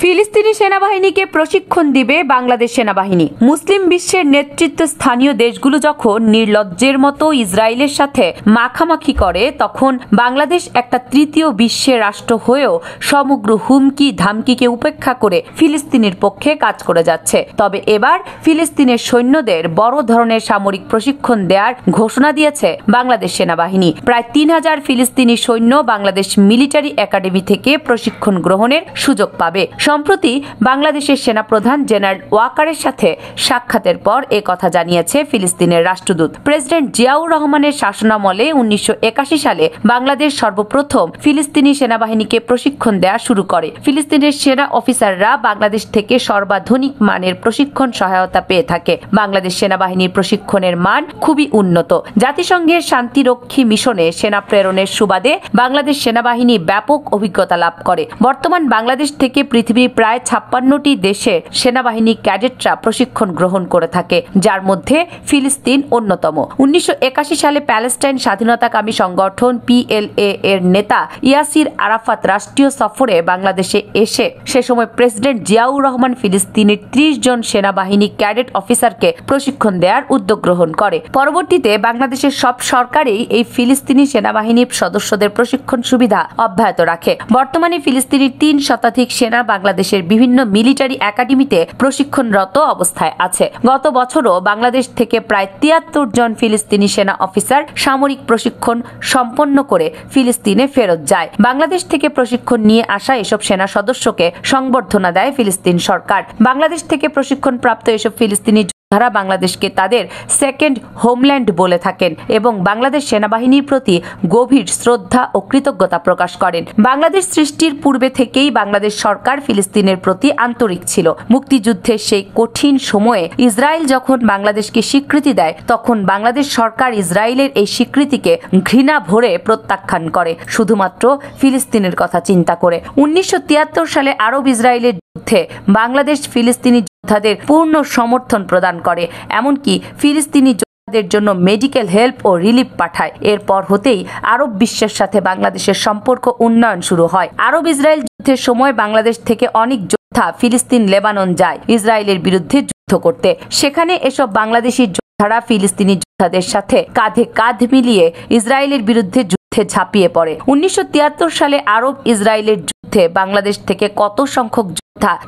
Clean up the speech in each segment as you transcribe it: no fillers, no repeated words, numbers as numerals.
ফিলিস্তিনি সেনাবাহিনীকে প্রশিক্ষণ দিবে বাংলাদেশ সেনাবাহিনী। মুসলিম বিশ্বের নেতৃত্ব স্থানীয় দেশগুলো যখন নির্লজ্জের মতো ইসরায়েলের সাথে মাখামাখি করে, তখন বাংলাদেশ একটা তৃতীয় বিশ্বের রাষ্ট্র হয়েও সমগ্র হুমকি ধামকিকে উপেক্ষা করে ফিলিস্তিনের পক্ষে কাজ করে যাচ্ছে। তবে এবার ফিলিস্তিনের সৈন্যদের বড় ধরনের সামরিক প্রশিক্ষণ দেওয়ার ঘোষণা দিয়েছে বাংলাদেশ সেনাবাহিনী। প্রায় 3000 ফিলিস্তিনি সৈন্য বাংলাদেশ মিলিটারি একাডেমি থেকে প্রশিক্ষণ গ্রহণের সুযোগ পাবে। সম্প্রতি বাংলাদেশের সেনাপ্রধান জেনারেল ওয়াকারের সাথে সাক্ষাতের পর কথা জানিয়েছে ফিলিস্তিনের রাষ্ট্রদূত। প্রেসিডেন্ট জিয়াউর রহমানের শাসনামলে 1981 সালে বাংলাদেশ সর্বপ্রথম ফিলিস্তিনি সেনাবাহিনীকে প্রশিক্ষণ দেওয়া শুরু করে। ফিলিস্তিনের সেনা অফিসাররা বাংলাদেশ থেকে সর্বাধুনিক মানের প্রশিক্ষণ সহায়তা পেয়ে থাকে। বাংলাদেশ সেনাবাহিনীর প্রশিক্ষণের মান খুবই উন্নত। জাতিসংঘের শান্তিরক্ষী মিশনে সেনা প্রেরণের সুবাদে বাংলাদেশ সেনাবাহিনী ব্যাপক অভিজ্ঞতা লাভ করে। বর্তমান বাংলাদেশ থেকে পৃথিবীর প্রায় 56টি দেশের সেনাবাহিনী ক্যাডেটরা প্রশিক্ষণ গ্রহণ করে থাকে, যার মধ্যে ফিলিস্তিন অন্যতম। 1981 সালে প্যালেস্টাইন স্বাধীনতাকামী সংগঠন PLA এর নেতা ইয়াসির আরাফাত রাষ্ট্রীয় সফরে বাংলাদেশে এসে সে সময় প্রেসিডেন্ট জিয়াউর রহমান ফিলিস্তিনের 30 জন সেনাবাহিনী ক্যাডেট অফিসারকে প্রশিক্ষণ দেওয়ার উদ্যোগ গ্রহণ করে। পরবর্তীতে বাংলাদেশের সব সরকারই এই ফিলিস্তিনি সেনাবাহিনীর সদস্যদের প্রশিক্ষণ সুবিধা অব্যাহত রাখে। বর্তমানে ফিলিস্তিনের 3 শতাধিক সেনা বাংলাদেশের বিভিন্ন মিলিটারি একাডেমিতে প্রশিক্ষণরত অবস্থায় আছে। গত বছরও বাংলাদেশ থেকে প্রায় 73 জন ফিলিস্তিনি সেনা অফিসার সামরিক প্রশিক্ষণ সম্পন্ন করে ফিলিস্তিনে ফেরত যায়। বাংলাদেশ থেকে প্রশিক্ষণ নিয়ে আসা এসব সেনা সদস্যকে সংবর্ধনা দেয় ফিলিস্তিন সরকার। বাংলাদেশ থেকে প্রশিক্ষণ প্রাপ্ত এসব ফিলিস্তিনি তারা বাংলাদেশকে তাদের সেকেন্ড হোমল্যান্ড বলে থাকেন এবং বাংলাদেশ সেনাবাহিনীর প্রতি গভীর শ্রদ্ধা ও কৃতজ্ঞতা প্রকাশ করেন। বাংলাদেশ সৃষ্টির পূর্বে থেকেই বাংলাদেশ সরকার ফিলিস্তিনের প্রতি আন্তরিক ছিল। মুক্তিযুদ্ধের সেই কঠিন সময়ে ইসরায়েল যখন বাংলাদেশকে স্বীকৃতি দেয়, তখন বাংলাদেশ সরকার ইসরায়েলের এই স্বীকৃতিকে ঘৃণা ভরে প্রত্যাখ্যান করে, শুধুমাত্র ফিলিস্তিনের কথা চিন্তা করে। 1973 সালে আরব ইসরায়েলের যুদ্ধে বাংলাদেশ ফিলিস্তিনি যোদ্ধাদের পূর্ণ সমর্থন প্রদান করে, এমনকি ফিলিস্তিনি যোদ্ধাদের জন্য মেডিকেল হেল্প ও রিলিফ পাঠায়। এরপর হতেই আরব বিশ্বের সাথে বাংলাদেশের সম্পর্ক উন্নয়ন শুরু হয়। আরব ইসরায়েল যুদ্ধের সময় বাংলাদেশ থেকে অনেক যোদ্ধা ফিলিস্তিন লেবানন যায় ইসরায়েলের বিরুদ্ধে যুদ্ধ করতে। সেখানে এসব বাংলাদেশি যোদ্ধারা ফিলিস্তিনি যোদ্ধাদের সাথে কাঁধে কাঁধ মিলিয়ে ইসরায়েলের বিরুদ্ধে যুদ্ধে ঝাঁপিয়ে পড়ে। 1973 সালে আরব ইসরায়েলের যুদ্ধে বাংলাদেশ থেকে কত সংখ্যক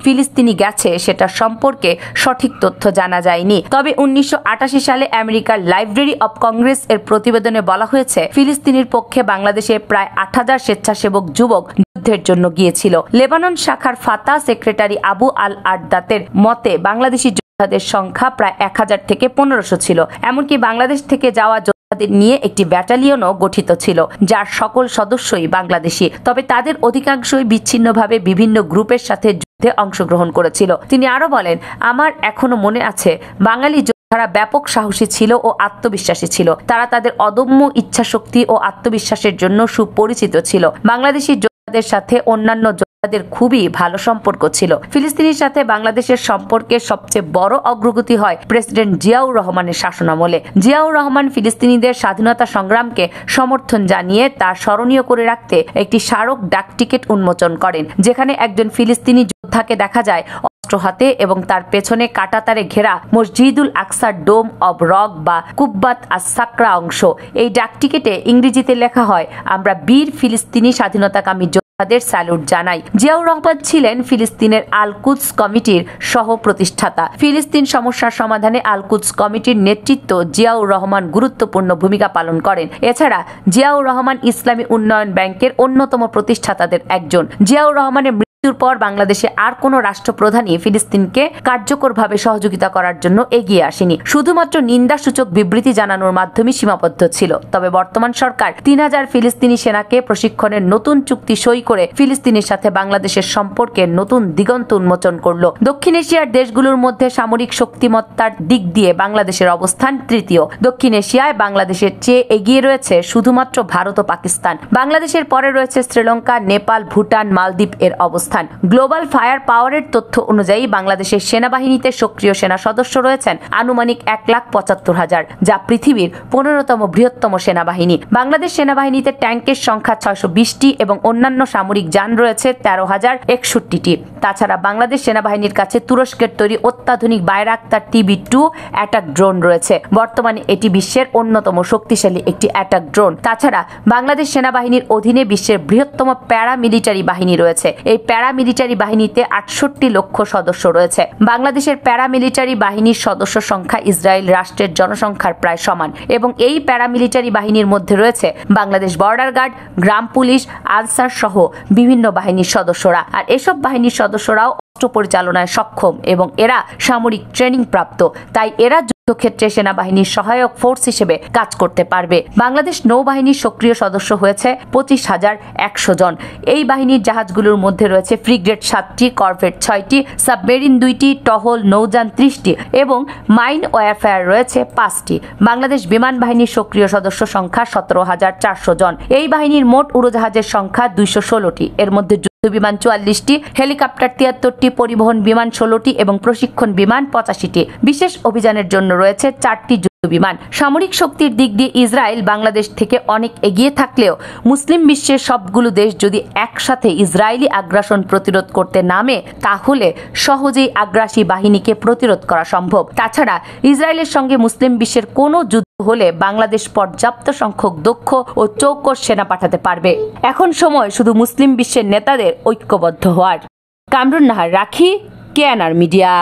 ফিলিস্তিনি গেছে সেটা সম্পর্কে সঠিক তথ্য জানা যায়নি। তবে 1988 সালে আমেরিকার লাইব্রেরি অব কংগ্রেস এর প্রতিবেদনে বলা হয়েছে ফিলিস্তিনের পক্ষে বাংলাদেশে প্রায় 8000 স্বেচ্ছাসেবক যুবক যুদ্ধের জন্য গিয়েছিল। লেবানন শাখার ফাতা সেক্রেটারি আবু আল আরদাতের মতে বাংলাদেশি যোদ্ধাদের সংখ্যা প্রায় 1000 থেকে 1500 ছিল। এমনকি বাংলাদেশ থেকে যাওয়া যোদ্ধাদের নিয়ে একটি ব্যাটালিয়নও গঠিত ছিল, যার সকল সদস্যই বাংলাদেশি। তবে তাদের অধিকাংশই বিচ্ছিন্নভাবে বিভিন্ন গ্রুপের সাথে যুদ্ধে অংশগ্রহণ করেছিল। তিনি আরো বলেন, আমার এখনো মনে আছে বাঙালি যোদ্ধারা ব্যাপক সাহসী ছিল ও আত্মবিশ্বাসী ছিল। তারা তাদের অদম্য ইচ্ছাশক্তি ও আত্মবিশ্বাসের জন্য সুপরিচিত ছিল। বাংলাদেশি যোদ্ধাদের সাথে অন্যান্য যোদ্ধাদের খুবই ভালো সম্পর্ক ছিল। ফিলিস্তিনের সাথে বাংলাদেশের সম্পর্কের সবচেয়ে বড় অগ্রগতি হয় প্রেসিডেন্ট জিয়াউর রহমানের শাসনামলে। জিয়াউর রহমান ফিলিস্তিনিদের স্বাধীনতা সংগ্রামকে সমর্থন জানিয়ে তার স্মরণীয় করে রাখতে একটি স্মারক ডাক টিকিট উন্মোচন করেন, যেখানে একজন ফিলিস্তিনি যোদ্ধাকে দেখা যায় অস্ত্র হাতে এবং তার পেছনে কাঁটাতারে ঘেরা মসজিদুল আকসার ডোম অব রক বা কুব্বাত আস-সাকরা অংশ। এই ডাক টিকিটে ইংরেজিতে লেখা হয়, আমরা বীর ফিলিস্তিনি স্বাধীনতাকামী তাদের স্যালুট জানাই। জিয়াউর রহমান ছিলেন ফিলিস্তিনের আল কুদস কমিটির সহ প্রতিষ্ঠাতা। ফিলিস্তিন সমস্যার সমাধানে আল কুদস কমিটির নেতৃত্ব জিয়াউর রহমান গুরুত্বপূর্ণ ভূমিকা পালন করেন। এছাড়া জিয়াউর রহমান ইসলামী উন্নয়ন ব্যাংকের অন্যতম প্রতিষ্ঠাতাদের একজন। জিয়াউর রহমানের মৃত্যুর পর বাংলাদেশে আর কোনো রাষ্ট্রপ্রধানই ফিলিস্তিনকে কার্যকরভাবে সহযোগিতা করার জন্য এগিয়ে আসেনি, শুধুমাত্র নিন্দাসূচক বিবৃতি জানানোর মাধ্যমে সীমাবদ্ধ ছিল। তবে বর্তমান সরকার 3000 ফিলিস্তিনি সেনাকে প্রশিক্ষণের নতুন চুক্তি সই করে ফিলিস্তিনের সাথে বাংলাদেশের সম্পর্কের নতুন দিগন্ত উন্মোচন করল। দক্ষিণ এশিয়ার দেশগুলোর মধ্যে সামরিক শক্তিমত্তার দিক দিয়ে বাংলাদেশের অবস্থান তৃতীয়। দক্ষিণ এশিয়ায় বাংলাদেশের চেয়ে এগিয়ে রয়েছে শুধুমাত্র ভারত ও পাকিস্তান। বাংলাদেশের পরে রয়েছে শ্রীলঙ্কা, নেপাল, ভুটান, মালদ্বীপ এর অবস্থান। অবস্থান। গ্লোবাল ফায়ার পাওয়ারের তথ্য অনুযায়ী বাংলাদেশের সেনাবাহিনীতে সক্রিয় সেনা সদস্য রয়েছেন আনুমানিক 1,75,000, যা পৃথিবীর 15তম বৃহত্তম সেনাবাহিনী। বাংলাদেশ সেনাবাহিনীতে ট্যাঙ্কের সংখ্যা 620টি এবং অন্যান্য সামরিক যান রয়েছে 13,061টি। তাছাড়া বাংলাদেশ সেনাবাহিনীর কাছে তুরস্কের তৈরি অত্যাধুনিক বাইরাক্তার TB2 অ্যাটাক ড্রোন রয়েছে। বর্তমানে এটি বিশ্বের অন্যতম শক্তিশালী একটি অ্যাটাক ড্রোন। তাছাড়া বাংলাদেশ সেনাবাহিনীর অধীনে বিশ্বের বৃহত্তম প্যারামিলিটারি বাহিনী রয়েছে। এই প্যারামিলিটারি বাহিনীতে 68 লক্ষ সদস্য রয়েছে। বাংলাদেশের প্যারামিলিটারি বাহিনীর সদস্য সংখ্যা ইসরায়েল রাষ্ট্রের জনসংখ্যার প্রায় সমান এবং এই প্যারামিলিটারি বাহিনীর মধ্যে রয়েছে বাংলাদেশ বর্ডার গার্ড, গ্রাম পুলিশ, আনসার সহ বিভিন্ন বাহিনীর সদস্যরা। আর এসব বাহিনীর সদস্যরাও অস্ত্র পরিচালনায় সক্ষম এবং এরা সামরিক ট্রেনিং প্রাপ্ত, তাই এরা যুদ্ধক্ষেত্রে সেনাবাহিনীর সহায়ক ফোর্স হিসেবে কাজ করতে পারবে। বাংলাদেশ নৌবাহিনীর সক্রিয় সদস্য হয়েছে 25,100 জন। এই বাহিনীর জাহাজগুলোর মধ্যে রয়েছে ফ্রিগেট 7টি, করভেট 6টি, সাবমেরিন 2টি, টহল নৌযান 30টি এবং মাইন ওয়ারফেয়ার রয়েছে 5টি। বাংলাদেশ বিমান বাহিনীর সক্রিয় সদস্য সংখ্যা 17,400 জন। এই বাহিনীর মোট উড়োজাহাজের সংখ্যা 216টি। এর মধ্যে বিমান 44টি, হেলিকপ্টার 73টি, পরিবহন বিমান 16টি এবং প্রশিক্ষণ বিমান 85টি। বিশেষ অভিযানের জন্য রয়েছে 4টি বিমান। সামরিক শক্তির দিক দিয়ে ইসরায়েল বাংলাদেশ থেকে অনেক এগিয়ে থাকলেও মুসলিম বিশ্বের সবগুলো দেশ যদি একসাথে ইসরায়েলি আগ্রাসন প্রতিরোধ করতে নামে তাহলে সহজেই আগ্রাসী বাহিনীকে প্রতিরোধ করা সম্ভব। তাছাড়া ইসরায়েলের সঙ্গে মুসলিম বিশ্বের কোনো যুদ্ধ হলে বাংলাদেশ পর্যাপ্ত সংখ্যক দক্ষ ও চৌকস সেনা পাঠাতে পারবে। এখন সময় শুধু মুসলিম বিশ্বের নেতাদের ঐক্যবদ্ধ হওয়ার। কামরুন নাহার, রাখি, KNR মিডিয়া।